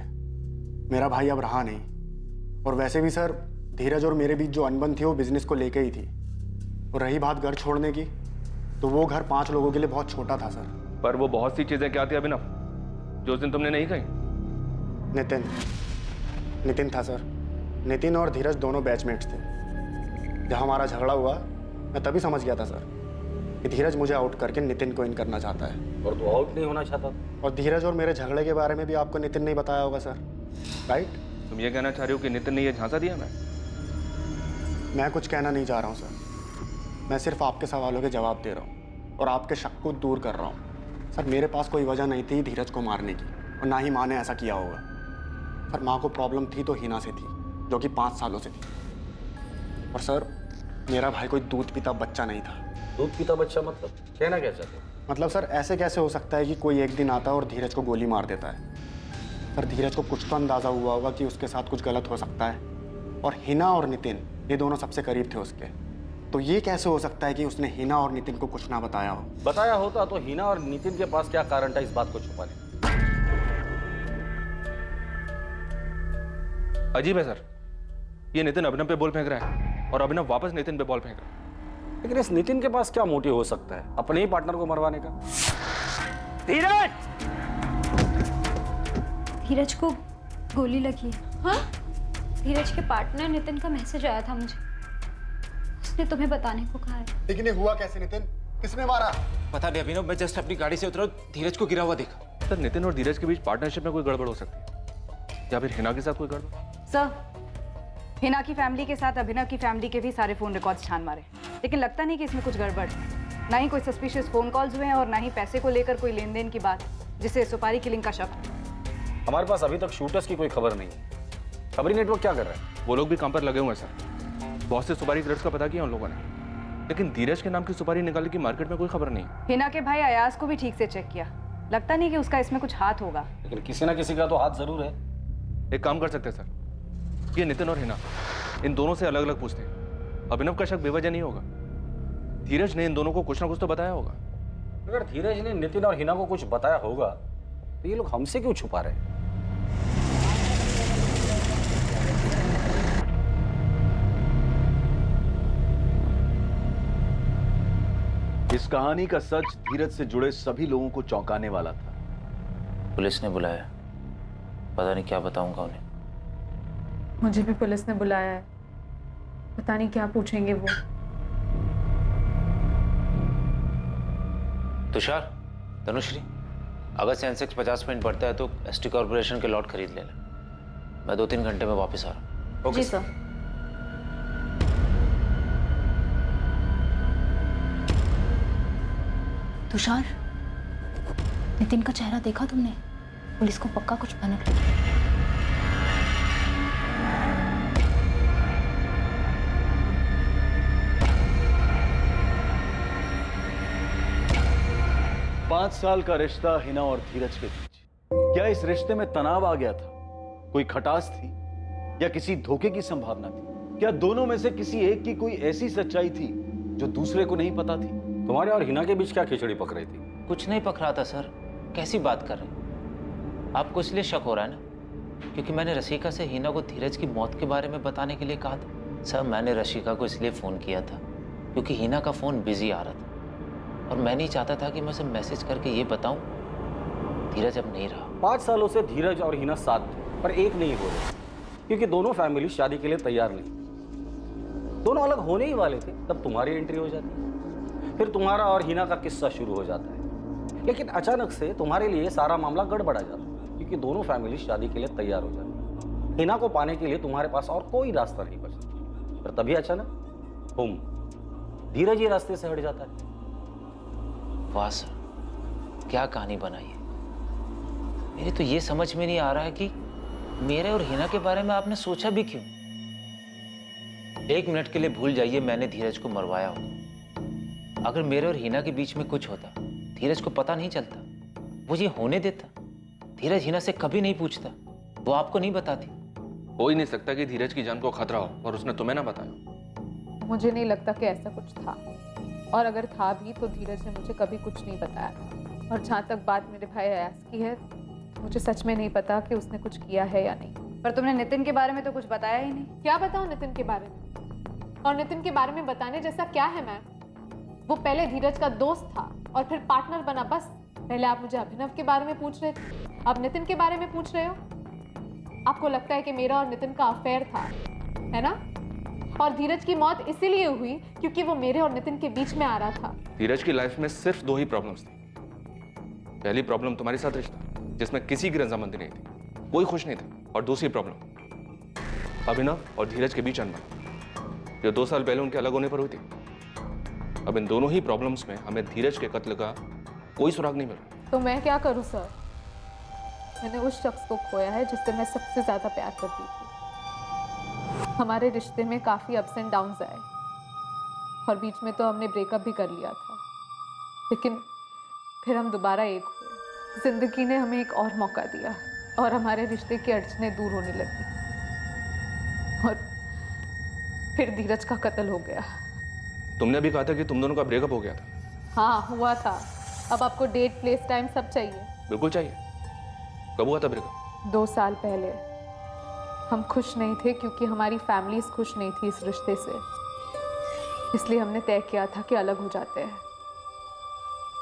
मेरा भाई अब रहा नहीं। और वैसे भी सर, धीरज और मेरे बीच जो अनबन थी वो बिजनेस को लेके ही थी। और रही बात घर छोड़ने की, तो वो घर 5 लोगों के लिए बहुत छोटा था सर। पर वो बहुत सी चीजें क्या थी अभिनव जो उस दिन तुमने नहीं कही? नितिन था सर। नितिन और धीरज दोनों बैचमेट्स थे। जब हमारा झगड़ा हुआ, मैं तभी समझ गया था सर कि धीरज मुझे आउट करके नितिन को इन करना चाहता है। और तू आउट नहीं होना चाहता? और धीरज और मेरे झगड़े के बारे में भी आपको नितिन नहीं बताया होगा सर, राइट? तुम ये कहना चाह रहे हो कि नितिन ने ये झांसा दिया? मैं कुछ कहना नहीं चाह रहा हूँ सर, मैं सिर्फ आपके सवालों के जवाब दे रहा हूँ और आपके शक को दूर कर रहा हूँ। सर, मेरे पास कोई वजह नहीं थी धीरज को मारने की, और ना ही माँ ने ऐसा किया होगा। सर, माँ को प्रॉब्लम थी तो हिना से थी, जो कि 5 सालों से थी। और सर, मेरा भाई कोई दूध पीता बच्चा नहीं था। दूध पीता बच्चा मतलब कहना क्या चाहते हो? मतलब सर, ऐसे कैसे हो सकता है कि कोई एक दिन आता है और धीरज को गोली मार देता है? सर, धीरज को कुछ तो अंदाजा हुआ होगा कि उसके साथ कुछ गलत हो सकता है। और हिना और नितिन, ये दोनों सबसे करीब थे उसके। तो ये कैसे हो सकता है कि उसने हिना और नितिन को कुछ ना बताया हो? बताया होता तो हिना और नितिन के पास क्या कारण था इस बात को छुपाने? अजीब है सर, ये नितिन अभिनव पे बॉल फेंक रहा है और अभिनव वापस नितिन पे बॉल फेंक रहा है। लेकिन इस नितिन के पास क्या मोटिव हो सकता है अपने ही पार्टनर को मरवाने का? धीरज! धीरज को गोली लगी है। हाँ? धीरज के पार्टनर नितिन का मैसेज आया था मुझे। उसने तुम्हें बताने को कहा है। लेकिन ये हुआ कैसे नितिन? किसने मारा? पता नहीं अभिनव, मैं जस्ट अपनी गाड़ी से उतरा, धीरज को गिरा हुआ देखा। सर नितिन और धीरज के बीच पार्टनरशिप में कोई गड़बड़ हो सकती है, या फिर हिना के साथ कोई गड़बड़? सर, हिना की फैमिली के साथ अभिनव की फैमिली के भी सारे फोन रिकॉर्ड्स छान मारे, लेकिन लगता नहीं कि इसमें कुछ गड़बड़ है। ना ही कोई सस्पिशियस फोन कॉल्स हुए हैं और ना ही पैसे को लेकर कोई लेन देन की बात जिससे सुपारी किलिंग का शक। हमारे पास अभी तक शूटर्स की कोई खबर नहीं है। खबरी नेटवर्क क्या कर रहा है? वो लोग भी काम पर लगे हुए हैं सर। बहुत से सुपारी डीलर्स का पता किया उन लोगों ने, लेकिन धीरज के नाम की सुपारी निकालने की मार्केट में कोई खबर नहीं है। हिना के भाई अयाज को भी ठीक से चेक किया, लगता नहीं कि उसका इसमें कुछ हाथ होगा। लेकिन किसी ना किसी का तो हाथ जरूर है। एक काम कर सकते हैं सर, ये नितिन और हिना इन दोनों से अलग अलग पूछते हैं। अभिनव का शक बेवजह नहीं होगा। धीरज ने इन दोनों को कुछ ना कुछ तो बताया होगा। अगर धीरज ने नितिन और हिना को कुछ बताया होगा तो ये लोग हमसे क्यों छुपा रहे हैं? इस कहानी का सच धीरज से जुड़े सभी लोगों को चौंकाने वाला था। पुलिस ने बुलाया, पता नहीं क्या बताऊंगा उन्हें। मुझे भी पुलिस ने बुलाया है, पता नहीं क्या पूछेंगे वो। तुषार, तनुश्री, अगर सेंसेक्स 50 पॉइंट बढ़ता है तो एसटी कॉर्पोरेशन के लॉट खरीद लेना। मैं 2-3 घंटे में वापस आ रहा हूँ। जी सर। तुषार, नितिन का चेहरा देखा तुमने? पुलिस को पक्का कुछ भनक लगी। पांच साल का रिश्ता हिना और धीरज के बीच, क्या इस रिश्ते में तनाव आ गया था? कोई खटास थी या किसी धोखे की संभावना थी? क्या दोनों में से किसी एक की कोई ऐसी सच्चाई थी जो दूसरे को नहीं पता थी? तुम्हारे और हिना के बीच क्या खिचड़ी पक रही थी? कुछ नहीं पक रहा था सर, कैसी बात कर रहे हैं? आपको इसलिए शक हो रहा है ना क्योंकि मैंने रशिका से हिना को धीरज की मौत के बारे में बताने के लिए कहा था। सर मैंने रशिका को इसलिए फ़ोन किया था क्योंकि हिना का फ़ोन बिजी आ रहा था और मैं नहीं चाहता था कि मैं उसे मैसेज करके ये बताऊं धीरज अब नहीं रहा। 5 सालों से धीरज और हिना साथ थे पर एक नहीं हो रहे क्योंकि दोनों फैमिली शादी के लिए तैयार नहीं। दोनों अलग होने ही वाले थे तब तुम्हारी एंट्री हो जाती, फिर तुम्हारा और हिना का किस्सा शुरू हो जाता है। लेकिन अचानक से तुम्हारे लिए सारा मामला गड़बड़ा जाता है क्योंकि दोनों फैमिली शादी के लिए तैयार हो जाती। हिना को पाने के लिए तुम्हारे पास और कोई रास्ता नहीं बचता, पर तभी अचानक धीरज ये रास्ते से हट जाता है। वाह सर, क्या कहानी बनाई है। मेरी तो ये समझ में नहीं आ रहा है कि मेरे और हिना के बारे में आपने सोचा भी क्यों। 1 मिनट के लिए भूल जाइए मैंने धीरज को मरवाया होगा। अगर मेरे और हिना के बीच में कुछ होता, धीरज को पता नहीं चलता, वो ये होने देता? धीरज हिना से कभी नहीं पूछता, वो आपको नहीं बताती। हो ही नहीं सकता कि धीरज की जान को खतरा हो और उसने तुम्हें ना बताया। मुझे नहीं लगता कि ऐसा कुछ था, और अगर था भी तो धीरज ने मुझे कभी कुछ नहीं बताया था। और जहाँ तक बात मेरे भाई अयास की है, मुझे सच में नहीं पता कि उसने कुछ किया है या नहीं। पर तुमने नितिन के बारे में तो कुछ बताया ही नहीं। क्या बताऊं नितिन के बारे में? और नितिन के बारे में बताने जैसा क्या है मैम? वो पहले धीरज का दोस्त था और फिर पार्टनर बना, बस। पहले आप मुझे अभिनव के बारे में पूछ रहे थे, अब नितिन के बारे में पूछ रहे हो। आपको लगता है कि मेरा और नितिन का अफेयर था, है ना? और धीरज की मौत इसीलिए हुई क्योंकि वो मेरे और नितिन के बीच में आ रहा था। धीरज की लाइफ में सिर्फ 2 ही प्रॉब्लम्स थी। पहली प्रॉब्लम तुम्हारे साथ रिश्ता जिसमें किसी की रजामंदी नहीं थी, कोई खुश नहीं था। और दूसरी प्रॉब्लम अभिनव और धीरज के बीच अनबन, जो 2 साल पहले उनके अलग होने पर हुई थी। अब इन दोनों ही प्रॉब्लम्स में हमें धीरज के कत्ल का कोई सुराग नहीं मिल रहा। तो मैं क्या करूं सर? मैंने उस शख्स को खोया है जिससे मैं सबसे ज्यादा प्यार करती थी। हमारे रिश्ते में काफी अप्स एंड डाउन्स आए और बीच में तो हमने ब्रेकअप भी कर लिया था, लेकिन फिर हम दोबारा एक हुए। जिंदगी ने हमें एक और मौका दिया और हमारे रिश्ते की अड़चनें दूर होने लगी और फिर धीरज का कत्ल हो गया। तुमने भी कहा था कि तुम दोनों का ब्रेकअप हो गया था। हाँ हुआ था। अब आपको डेट, प्लेस, टाइम सब चाहिए? बिल्कुल चाहिए। कब हुआ था ब्रेकअप? 2 साल पहले। हम खुश नहीं थे क्योंकि हमारी फैमिलीज खुश नहीं थी इस रिश्ते से, इसलिए हमने तय किया था कि अलग हो जाते हैं।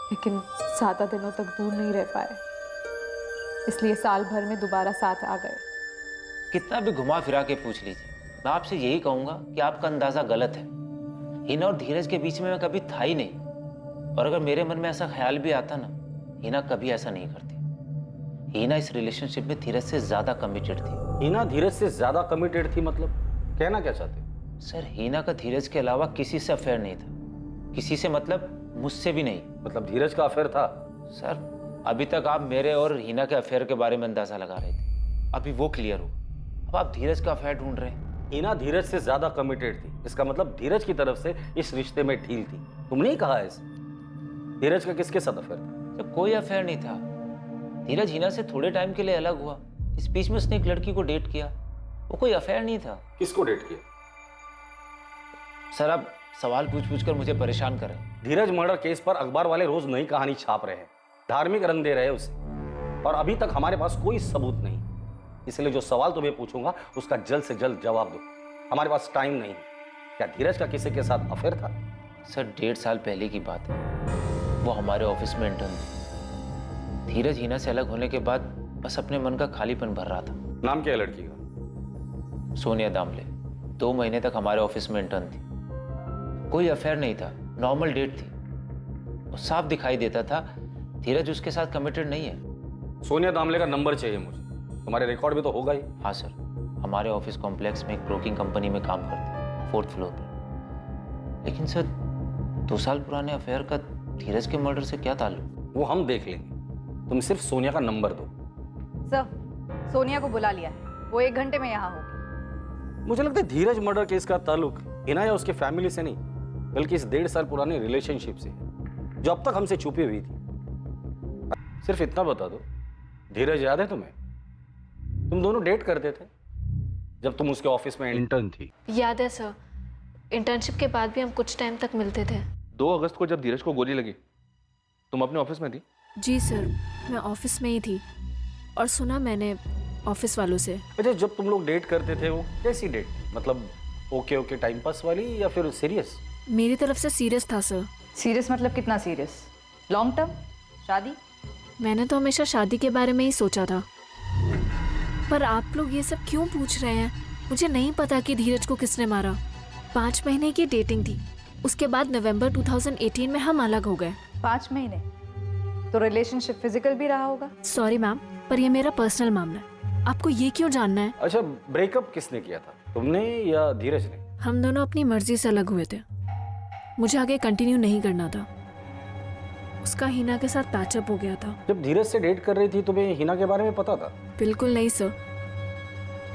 लेकिन ज़्यादा दिनों तक दूर नहीं रह पाए, इसलिए साल भर में दोबारा साथ आ गए। कितना भी घुमा फिरा के पूछ लीजिए, मैं आपसे यही कहूंगा कि आपका अंदाजा गलत है। हिना और धीरज के बीच में मैं कभी था ही नहीं, और अगर मेरे मन में ऐसा ख्याल भी आता ना, हिना कभी ऐसा नहीं करती। हिना इस रिलेशनशिप में धीरज से ज्यादा कमिटेड थी। हिना धीरज से ज्यादा कमिटेड थी मतलब कहना क्या चाहते? सर, हिना का धीरज के अलावा किसी से अफेयर नहीं था। किसी से मतलब मुझसे भी नहीं। मतलब धीरज का अफेयर था? सर, अभी तक आप मेरे और हिना के अफेयर के बारे में अंदाजा लगा रहे थे, अभी वो क्लियर हो। अब आप धीरज का अफेयर ढूंढ रहे हैं। हिना धीरज से ज्यादा कमिटेड थी, इसका मतलब धीरज की तरफ से इस रिश्ते में ढील थी। तुमने ही कहा ऐसे। धीरज का किसके साथ अफेयर था? जब कोई अफेयर नहीं था। धीरज हिना से थोड़े टाइम के लिए अलग हुआ, इस बीच में उसने एक लड़की को डेट किया, वो कोई अफेयर नहीं था। किसको डेट किया? सर, आप सवाल पूछ पूछ कर मुझे परेशान कर रहे हैं। धीरज मर्डर केस पर अखबार वाले रोज नई कहानी छाप रहे हैं, धार्मिक रंग दे रहे हैं उसे, और अभी तक हमारे पास कोई सबूत नहीं। इसलिए जो सवाल तुम्हें पूछूंगा उसका जल्द से जल्द जवाब दो। हमारे पास टाइम नहीं है। क्या धीरज का किसी के साथ अफेयर था? सर, 1.5 साल पहले की बात है। वो हमारे ऑफिस में इंटर्न थी। धीरज हिना से अलग होने के बाद बस अपने मन का खालीपन भर रहा था। नाम क्या है लड़की का? सोनिया दामले। 2 महीने तक हमारे ऑफिस में इंटर्न थी। कोई अफेयर नहीं था, नॉर्मल डेट थी। और साफ दिखाई देता था धीरज उसके साथ कमिटेड नहीं है। सोनिया दामले का नंबर चाहिए मुझे। तुम्हारे रिकॉर्ड में तो होगा ही। हाँ सर, हमारे ऑफिस कॉम्प्लेक्स में एक ब्रोकिंग कंपनी में काम करते, 4th फ्लोर पर। लेकिन सर, 2 साल पुराने अफेयर का धीरज के मर्डर से क्या ताल्लुक? वो हम देख लेंगे। तुम सिर्फ सोनिया का नंबर दो। सर, सोनिया को बुला लिया है, वो 1 घंटे में यहाँ होगी। मुझे लगता है धीरज मर्डर केस का ताल्लुक हिना या उसके फैमिली से नहीं, बल्कि इस 1.5 साल पुरानी रिलेशनशिप से है, जो अब तक हमसे छुपी हुई थी। सिर्फ इतना बता दो, धीरज याद है तुम्हें? तुम दोनों डेट करते थे जब तुम उसके ऑफिस में इंटर्न थी। याद है सर, इंटर्नशिप के बाद भी हम कुछ टाइम तक मिलते थे। 2 अगस्त को जब धीरज को गोली लगी, तुम अपने ऑफिस में थी? जी सर, मैं ऑफिस में ही थी, और सुना मैंने ऑफिस वालों से। अच्छा, जब तुम लोग डेट करते थे वो कैसी डेट? मतलब ओके ओके टाइम पास वाली या फिर सीरियस? मेरी तरफ से सीरियस था सर। सीरियस मतलब कितना सीरियस? Long term? शादी? मैंने तो हमेशा शादी के बारे में ही सोचा था। पर आप लोग ये सब क्यों पूछ रहे हैं? मुझे नहीं पता कि धीरज को किसने मारा। 5 महीने की डेटिंग थी, उसके बाद नवंबर 2018 में हम अलग हो गए। 5 महीने? तो रिलेशनशिप फिजिकल भी रहा होगा? सॉरी मैम, पर ये मेरा पर्सनल मामला है, आपको ये क्यों जानना है? अच्छा, ब्रेकअप किसने किया था, तुमने या धीरज ने? हम दोनों अपनी मर्जी से अलग हुए थे। मुझे आगे कंटिन्यू नहीं करना था। उसका हिना के साथ पैचअप हो गया था। जब धीरज से डेट कर रही थी तुम्हें हिना के बारे में पता था? बिल्कुल नहीं सर,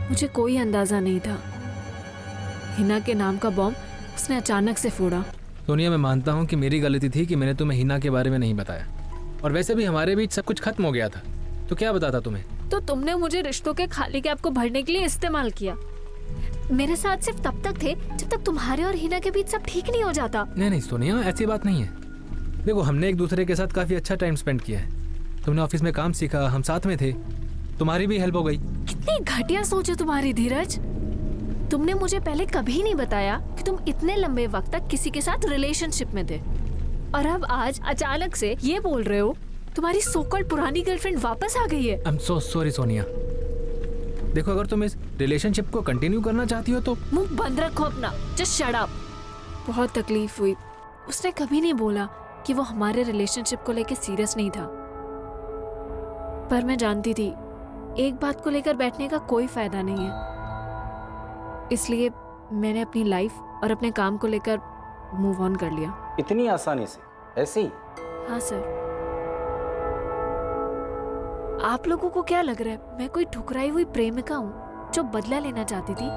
मुझे कोई अंदाजा नहीं था। हिना के नाम का बॉम्ब उसने अचानक से फोड़ा। सोनिया, मैं मानता हूँ कि मेरी गलती थी कि मैंने तुम्हें हिना के बारे में नहीं बताया, और वैसे भी हमारे बीच सब कुछ खत्म हो गया था, तो क्या बताता तुम्हें? तो तुमने मुझे रिश्तों के खाली गैप को भरने के लिए इस्तेमाल किया। मेरे साथ सिर्फ तब तक थे जब तक तुम्हारे और हिना के बीच सब ठीक नहीं हो जाता। नहीं सोनिया, ऐसी बात नहीं है। देखो, हमने एक दूसरे के साथ काफी अच्छा टाइम स्पेंड किया है। तुमने ऑफिस में काम सीखा, हम साथ में थे, तुम्हारी भी हेल्प हो गई। कितनी घटिया सोच है तुम्हारी धीरज। तुमने मुझे पहले कभी नहीं बताया कि तुम इतने लंबे वक्त तक किसी के साथ रिलेशनशिप में थे, और अब आज अचानक से ये बोल रहे हो तुम्हारी सो कॉल्ड पुरानी गर्लफ्रेंड वापस आ गई है। I am so sorry Sonia. देखो, अगर तुम इस रिलेशनशिप को कंटिन्यू करना चाहती हो तो मुंह बंद रखो अपना, जस्ट शट अप। बहुत तकलीफ हुई। उसने कभी नहीं बोला कि वो हमारे रिलेशनशिप को लेकर सीरियस नहीं था, पर मैं जानती थी एक बात को लेकर बैठने का कोई फायदा नहीं है। इसलिए मैंने अपनी लाइफ और अपने काम को लेकर मूव ऑन कर लिया। इतनी आसानी से? ऐसे ही? हाँ सर। आप लोगों को क्या लग रहा है मैं कोई ठुकराई हुई प्रेमिका हूँ जो बदला लेना चाहती थी,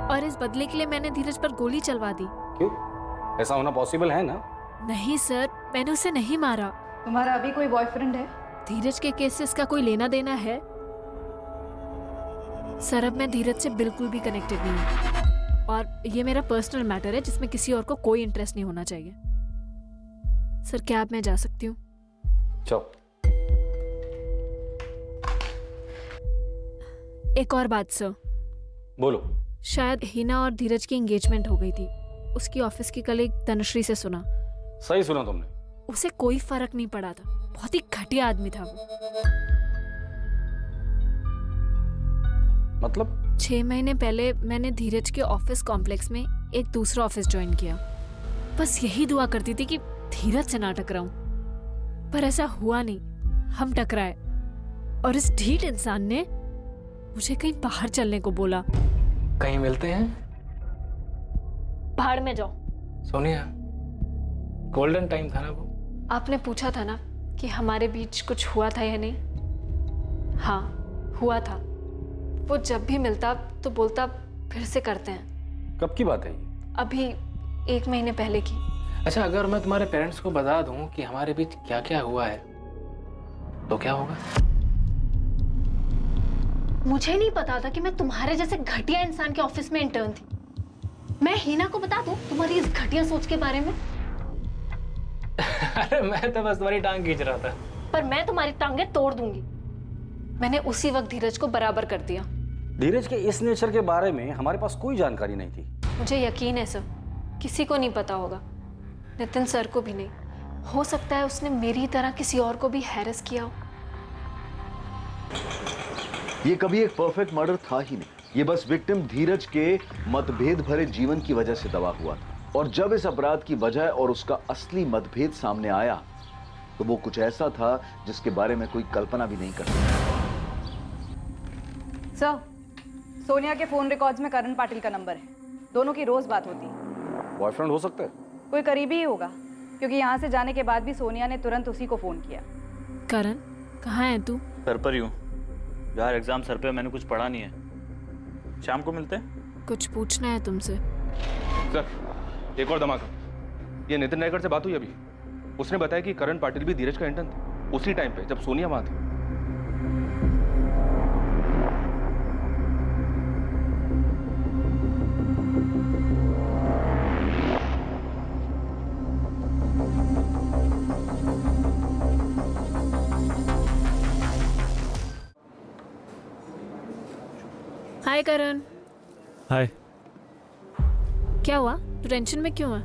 और इस बदले के लिए मैंने धीरज पर गोली चलवा दी? क्यों? ऐसा होना पॉसिबल है ना? नहीं सर, मैंने उसे नहीं मारा। तुम्हारा अभी कोई बॉयफ्रेंड है? धीरज के केस से इसका कोई लेना देना है? सर, अब मैं धीरज से बिल्कुल भी कनेक्टेड नहीं हूँ, और ये मेरा पर्सनल मैटर है जिसमें किसी और को कोई इंटरेस्ट नहीं होना चाहिए। सर, क्या अब मैं जा सकती हूँ? चलो। एक और बात सर। बोलो। शायद हिना और धीरज की एंगेजमेंट हो गई थी। उसकी ऑफिस की कलीग तनुश्री से सुना। सही सुना तुमने। उसे कोई फर्क नहीं पड़ा था। बहुत ही घटिया आदमी था वो। मतलब 6 महीने पहले मैंने धीरज के ऑफिस कॉम्प्लेक्स में एक दूसरा ऑफिस ज्वाइन किया। बस यही दुआ करती थी कि धीरज से ना टकराऊं, पर ऐसा हुआ नहीं। हम टकराए और इस ढीठ इंसान ने मुझे कहीं बाहर चलने को बोला। कहीं मिलते हैं? बाहर में जाओ। सोनिया, गोल्डन टाइम था ना वो। आपने पूछा था ना कि हमारे बीच कुछ हुआ था या नहीं। हाँ, हुआ था। वो जब भी मिलता तो बोलता फिर से करते हैं। कब की बात है ये? अभी 1 महीने पहले की। अच्छा, अगर मैं तुम्हारे पेरेंट्स को बता दूं कि हमारे बीच क्या क्या हुआ है तो क्या होगा? मुझे नहीं पता था कि मैं तुम्हारे जैसे घटिया इंसान के ऑफिस में इंटर्न थी। मैं हीना को बता दूं तुम्हारी इस घटिया सोच के बारे में? अरे मैं तो बस तुम्हारी टांग खींच रहा था। पर मैं तुम्हारी टांगें तोड़ दूंगी। मैंने उसी वक्त धीरज को बराबर कर दिया। धीरज के इस नेचर के बारे में हमारे पास कोई जानकारी नहीं थी। मुझे यकीन है सर, किसी को नहीं पता होगा, नितिन सर को भी नहीं। हो सकता है उसने मेरी तरह किसी और को भी हैरेस किया हो। ये कभी एक परफेक्ट मर्डर था ही नहीं। ये बस विक्टिम धीरज के मतभेद भरे जीवन की वजह से दबा हुआ था। और जब इस अपराध की वजह और उसका असली मतभेद सामने आया तो वो कुछ ऐसा था जिसके बारे में कोई कल्पना भी नहीं कर सकता। सर, सोनिया के फोन रिकॉर्ड्स में करण पाटिल का नंबर है। दोनों की रोज बात होती है। बॉयफ्रेंड हो सकता है? कोई करीबी ही होगा, क्योंकि यहाँ से जाने के बाद भी सोनिया ने तुरंत उसी को फोन किया। करण, कहाँ है तू? सर पर ही हूँ यार, एग्जाम सर पे, मैंने कुछ पढ़ा नहीं है। शाम को मिलते हैं। कुछ पूछना है तुमसे। सर, एक और धमाका। ये नितिन नायकर से बात हुई अभी। उसने बताया कि करण पाटिल भी धीरज का इंटर्न थे उसी टाइम पे जब सोनिया वहां थी। हाय करण। हाय। क्या हुआ? तू टेंशन में क्यों है?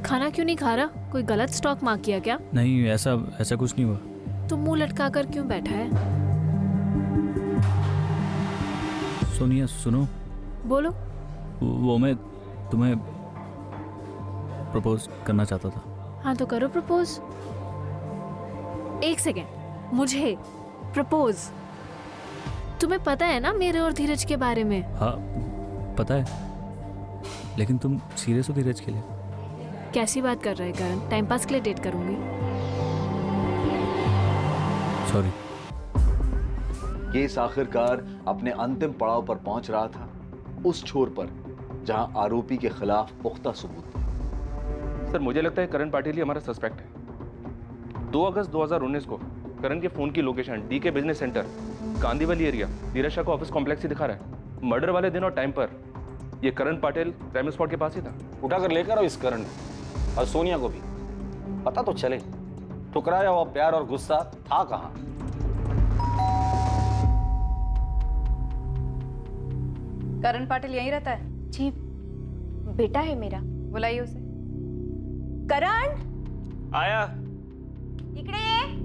खाना क्यों नहीं खा रहा? कोई गलत स्टॉक मार्क किया क्या? नहीं, ऐसा कुछ नहीं हुआ। तू मुंह लटका कर क्यों बैठा है? सोनिया सुनो। बोलो। वो मैं तुम्हें प्रपोज करना चाहता था। हाँ तो करो प्रपोज। 1 सेकेंड, मुझे प्रपोज? तुम्हें पता है ना मेरे और धीरज के बारे में? हाँ पता है, लेकिन तुम सीरियस हो धीरज के लिए? कैसी बात कर रहे करण? टाइम पास के लिए डेट करूंगी। सॉरी। केस आखिरकार अपने अंतिम पड़ाव पर पहुंच रहा था, उस छोर पर जहां आरोपी के खिलाफ पुख्ता सबूत थे। सर, मुझे लगता है करण पाटिल ही हमारा सस्पेक्ट है। 2 अगस्त 2019 को करण के फोन की location DK business centre Kandivali area Dheeraj Shah का ऑफिस कॉम्प्लेक्स ही दिखा रहा है। मर्डर वाले दिन और टाइम पर ये करण पाटिल क्राइम स्पॉट के पास ही था। उठाकर लेकर आओ इस करण और सोनिया को भी, पता तो चले ठुकराया हुआ प्यार और गुस्सा था कहां। करण पाटिल यहीं रहता है? जी, बेटा है मेरा। बुलाइए उसे। करण, आया। इकडे ये।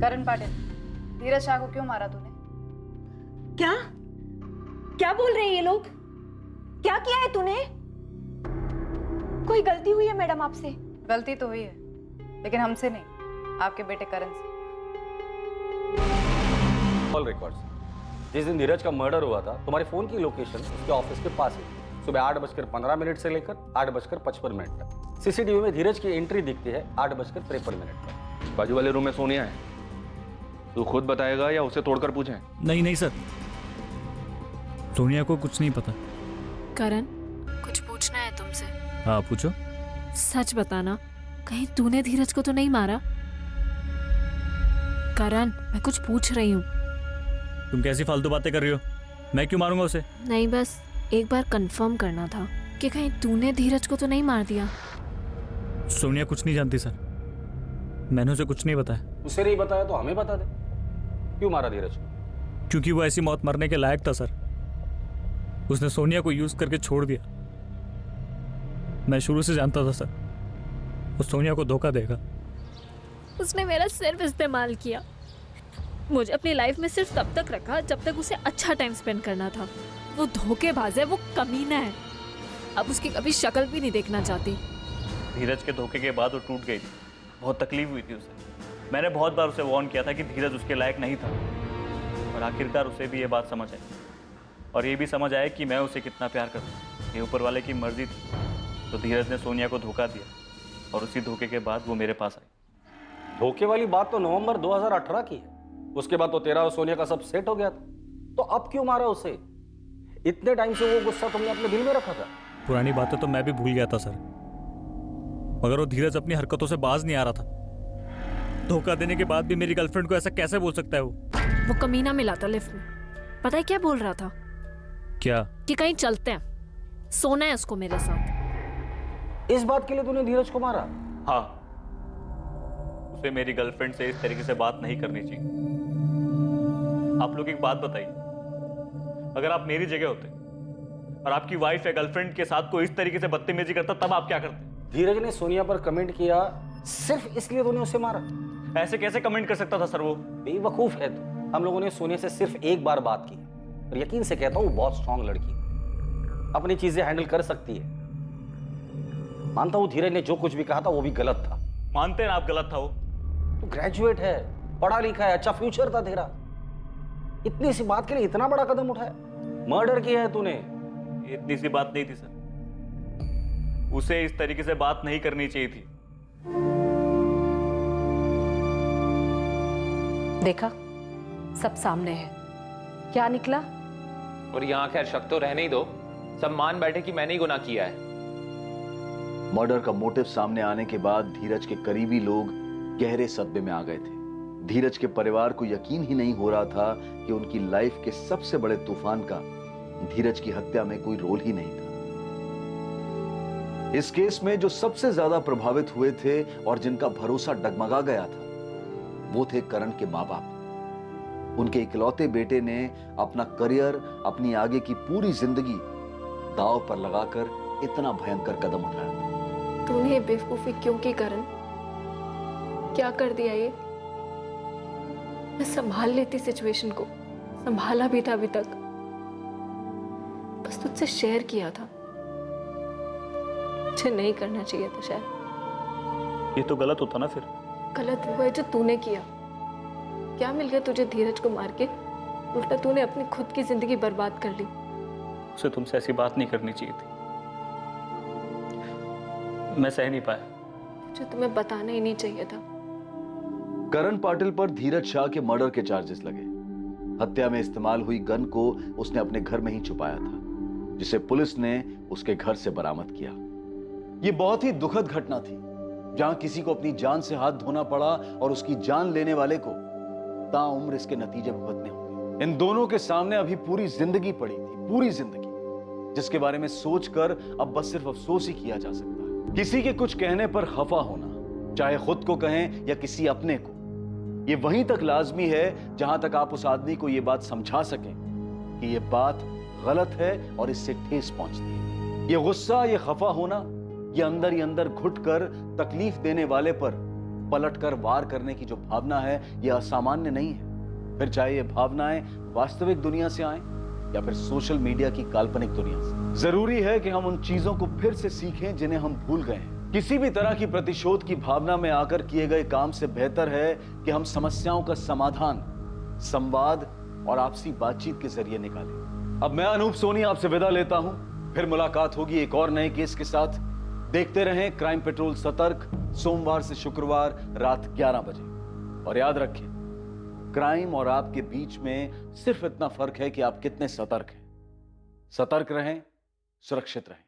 करण पाटिल, धीरज शाह को क्यों मारा तूने? क्या क्या बोल रहे हैं ये लोग? क्या किया है तूने? कोई गलती हुई है मैडम आपसे? गलती तो हुई है, लेकिन हमसे नहीं, आपके बेटे करण से। कॉल रिकॉर्ड्स, जिस दिन धीरज का मर्डर हुआ था तुम्हारे फोन की लोकेशन उसके ऑफिस के पास है। सुबह 8:15 से लेकर 8:55 तक सीसीटीवी में धीरज की एंट्री दिखती है 8:53 पर। बाजू वाले रूम में सोनिया है। तू खुद बताएगा या उसे तोड़कर पूछें? नहीं सर, सोनिया को कुछ नहीं पता। करण, कुछ पूछना है तुमसे। हाँ पूछो। सच बताना, कहीं तूने धीरज को तो नहीं मारा? करण, मैं कुछ पूछ रही हूँ। तुम कैसी फालतू बातें कर रही हो? मैं क्यों मारूंगा उसे? नहीं, बस एक बार कंफर्म करना था कि कहीं तूने धीरज को तो नहीं मार दिया। सोनिया कुछ नहीं जानती सर, मैंने उसे कुछ नहीं बताया। उसे नहीं बताया तो हमें बता दे, क्यों मारा धीरज को? क्योंकि वो ऐसी मौत मरने के लायक था सर। उसने सोनिया को यूज करके छोड़ दिया। मैं शुरू से जानता था सर, वो सोनिया को धोखा देगा। उसने मेरा सिर्फ इस्तेमाल किया। मुझे अपनी लाइफ में सिर्फ तब तक रखा जब तक उसे अच्छा टाइम स्पेंड करना था। वो धोखेबाज है, वो कमीना है। अब उसकी कभी शक्ल भी नहीं देखना चाहती। धीरज के धोखे के बाद वो टूट गई थी, बहुत तकलीफ हुई थी उसे। मैंने बहुत बार उसे वार्न किया था कि धीरज उसके लायक नहीं था, और आखिरकार उसे भी ये बात समझ आई, और ये भी समझ आया कि मैं उसे कितना प्यार करता हूँ। ये ऊपर वाले की मर्जी थी, तो धीरज ने सोनिया को धोखा दिया, और उसी धोखे के बाद वो मेरे पास आई। धोखे वाली बात तो नवंबर 2018 की है। उसके बाद तो तेरा और सोनिया का सब सेट हो गया था, तो अब क्यों मारा उसे? इतने टाइम से वो गुस्सा तुमने अपने दिल में रखा था। पुरानी बातें तो मैं भी भूल गया था सर, मगर वो धीरज अपनी हरकतों से बाज नहीं आ रहा था। धोखा देने के बाद भी मेरी गर्लफ्रेंड को ऐसा कैसे बोल सकता है? वो कमीना मिला था लिफ्ट में, पता है क्या बोल रहा था? क्या? कि कहीं चलते हैं, सोना है उसको मेरे साथ। इस बात के लिए तूने धीरज को मारा? हाँ, उसे मेरी गर्लफ्रेंड से इस तरीके से बात नहीं करनी चाहिए। आप लोग एक बात बताइए, अगर आप मेरी जगह होते और आपकी वाइफ या गर्लफ्रेंड के साथ कोई इस तरीके से बदतमीजी करता, तब आप क्या करते? धीरज ने सोनिया पर कमेंट किया, सिर्फ इसलिए तूने उसे मारा? ऐसे कैसे कमेंट कर सकता था सर? वो बेवकूफ है तू। हम लोगों ने सोनिया से सिर्फ एक बार बात की, और यकीन से कहता हूं वो बहुत स्ट्रांग लड़की है, अपनी चीजें हैंडल कर सकती है। मानता हूं धीरज ने जो कुछ भी कहा था वो भी गलत था। मानते हैं आप गलत था? वो तू ग्रेजुएट है, पढ़ा लिखा है, अच्छा फ्यूचर था तेरा, इतनी सी बात के लिए इतना बड़ा कदम उठाया? मर्डर किया है तूने। इतनी सी बात नहीं थी सर, उसे इस तरीके से बात नहीं करनी चाहिए थी। देखा, सब सामने है, क्या निकला? और यहाँ खैर शक तो रहने ही दो, सब मान बैठे कि मैंने ही गुनाह किया है। मर्डर का मोटिव सामने आने के बाद धीरज के करीबी लोग गहरे सदमे में आ गए थे। धीरज के परिवार को यकीन ही नहीं हो रहा था कि उनकी लाइफ के सबसे बड़े तूफान का धीरज की हत्या में कोई रोल ही नहीं था। इस केस में जो सबसे ज्यादा प्रभावित हुए थे और जिनका भरोसा डगमगा गया था, वो थे करण के माँ बाप। उनके इकलौते बेटे ने अपना करियर, अपनी आगे की पूरी जिंदगी दांव पर लगाकर इतना भयंकर कदम उठाया था। तूने बेवकूफी क्यों की करण? क्या कर दिया ये? मैं संभाल लेती सिचुएशन को, संभाला भी था अभी तक, बस तुझसे शेयर किया था। मुझे नहीं करना चाहिए था शायद। ये तो गलत होता ना फिर? गलत वो है जो तूने किया। क्या मिल गया तुझे धीरज को मार के? उल्टा तूने अपनी खुद की जिंदगी बर्बाद कर ली। उसे तुमसे ऐसी बात नहीं करनी चाहिए थी, मैं सह नहीं पाया। मुझे तुम्हें बताना ही नहीं चाहिए था। करण पाटिल पर धीरज शाह के मर्डर के चार्जेस लगे। हत्या में इस्तेमाल हुई गन को उसने अपने घर में ही छुपाया था, जिसे पुलिस ने उसके घर से बरामद किया। यह बहुत ही दुखद घटना थी, जहां किसी को अपनी जान से हाथ धोना पड़ा और उसकी जान लेने वाले को ताउम्र इसके नतीजे भुगतने होंगे। इन दोनों के सामने अभी पूरी जिंदगी पड़ी थी, पूरी जिंदगी, जिसके बारे में सोचकर अब बस सिर्फ अफसोस ही किया जा सकता है। किसी के कुछ कहने पर खफा होना, चाहे खुद को कहें या किसी अपने को, ये वहीं तक लाजमी है जहां तक आप उस आदमी को ये बात समझा सकें कि ये बात गलत है और इससे ठेस पहुंचती है। ये गुस्सा, ये खफा होना, ये अंदर ही अंदर घुटकर तकलीफ देने वाले पर पलटकर वार करने की जो भावना है, ये असामान्य नहीं है। फिर चाहे ये भावनाएं वास्तविक दुनिया से आए या फिर सोशल मीडिया की काल्पनिक दुनिया से। जरूरी है कि हम उन चीजों को फिर से सीखें जिन्हें हम भूल गए हैं। किसी भी तरह की प्रतिशोध की भावना में आकर किए गए काम से बेहतर है कि हम समस्याओं का समाधान संवाद और आपसी बातचीत के जरिए निकालें। अब मैं अनूप सोनी आपसे विदा लेता हूं, फिर मुलाकात होगी एक और नए केस के साथ। देखते रहें क्राइम पेट्रोल सतर्क, सोमवार से शुक्रवार रात 11 बजे। और याद रखें, क्राइम और आपके बीच में सिर्फ इतना फर्क है कि आप कितने सतर्क हैं। सतर्क रहें, सुरक्षित रहें।